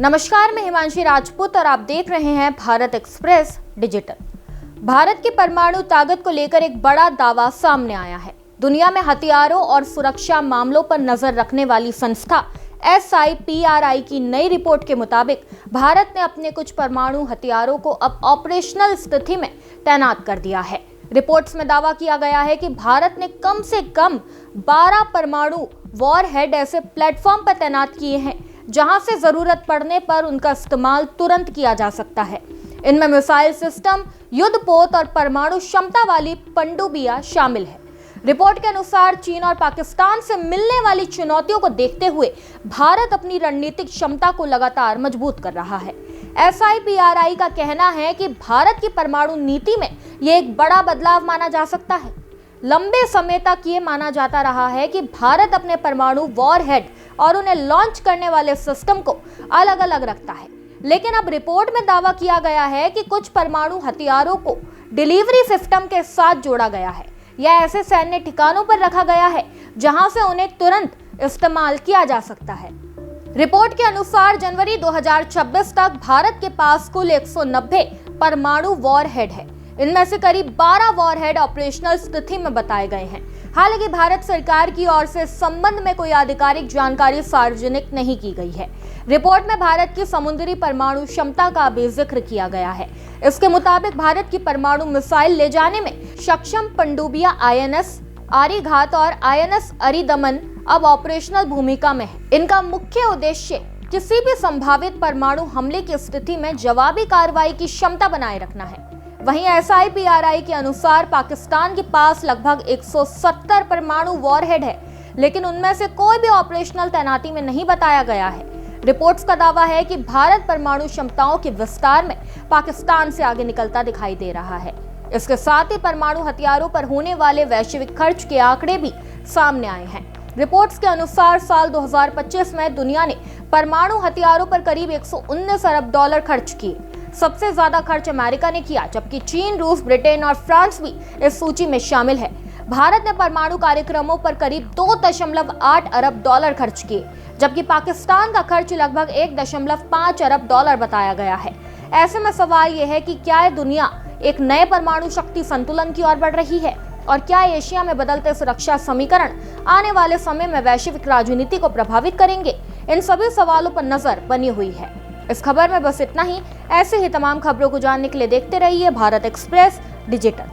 नमस्कार, मैं हिमांशी राजपूत और आप देख रहे हैं भारत एक्सप्रेस डिजिटल। भारत की परमाणु ताकत को लेकर एक बड़ा दावा सामने आया है। दुनिया में हथियारों और सुरक्षा मामलों पर नजर रखने वाली संस्था SIPRI की नई रिपोर्ट के मुताबिक भारत ने अपने कुछ परमाणु हथियारों को अब ऑपरेशनल स्थिति में तैनात कर दिया है। रिपोर्ट्स में दावा किया गया है कि भारत ने कम से कम 12 परमाणु वॉरहेड ऐसे प्लेटफॉर्म पर तैनात किए हैं जहां से जरूरत पड़ने पर उनका इस्तेमाल तुरंत किया जा सकता है। इनमें मिसाइल सिस्टम, युद्धपोत और परमाणु क्षमता वाली पनडुब्बियां शामिल है। रिपोर्ट के अनुसार चीन और पाकिस्तान से मिलने वाली चुनौतियों को देखते हुए भारत अपनी रणनीतिक क्षमता को लगातार मजबूत कर रहा है। SIPRI का कहना है कि भारत की परमाणु नीति में यह एक बड़ा बदलाव माना जा सकता है। लंबे समय तक ये माना जाता रहा है कि भारत अपने परमाणु वॉरहेड और उन्हें लॉन्च करने वाले सिस्टम को अलग अलग रखता है, लेकिन अब रिपोर्ट में दावा किया गया है कि कुछ परमाणु हथियारों को डिलीवरी सिस्टम के साथ जोड़ा गया है या ऐसे सैन्य ठिकानों पर रखा गया है जहां से उन्हें तुरंत इस्तेमाल किया जा सकता है। रिपोर्ट के अनुसार जनवरी 2026 तक भारत के पास कुल 190 परमाणु वॉरहेड है। इनमें से करीब 12 वॉरहेड ऑपरेशनल स्थिति में बताए गए हैं। हालांकि भारत सरकार की ओर से इस संबंध में कोई आधिकारिक जानकारी सार्वजनिक नहीं की गई है। रिपोर्ट में भारत की समुद्री परमाणु क्षमता का भी जिक्र किया गया है। इसके मुताबिक भारत की परमाणु मिसाइल ले जाने में सक्षम पनडुब्बियां INS आर्यघात और INS अरिदमन अब ऑपरेशनल भूमिका में है। इनका मुख्य उद्देश्य किसी भी संभावित परमाणु हमले की स्थिति में जवाबी कार्रवाई की क्षमता बनाए रखना है। वहीं SIPRI के अनुसार पाकिस्तान के पास लगभग 170 परमाणु वॉरहेड है, लेकिन उनमें से कोई भी ऑपरेशनल तैनाती में नहीं बताया गया है। रिपोर्ट्स का दावा है कि भारत परमाणु क्षमताओं के विस्तार में पाकिस्तान से आगे निकलता दिखाई दे रहा है। इसके साथ ही परमाणु हथियारों पर होने वाले वैश्विक खर्च के आंकड़े भी सामने आए हैं। रिपोर्ट्स के अनुसार साल 2025 में दुनिया ने परमाणु हथियारों पर करीब 119 अरब डॉलर खर्च किए। सबसे ज्यादा खर्च अमेरिका ने किया, जबकि चीन, रूस, ब्रिटेन और फ्रांस भी इस सूची में शामिल है। भारत ने परमाणु कार्यक्रमों पर करीब 2.8 अरब डॉलर खर्च किए, जबकि पाकिस्तान का खर्च लगभग 1.5 अरब डॉलर बताया गया है। ऐसे में सवाल यह है कि क्या दुनिया एक नए परमाणु शक्ति संतुलन की ओर बढ़ रही है, और क्या एशिया में बदलते सुरक्षा समीकरण आने वाले समय में वैश्विक राजनीति को प्रभावित करेंगे? इन सभी सवालों पर नजर बनी हुई है। इस खबर में बस इतना ही। ऐसे ही तमाम खबरों को जानने के लिए देखते रहिए भारत एक्सप्रेस डिजिटल।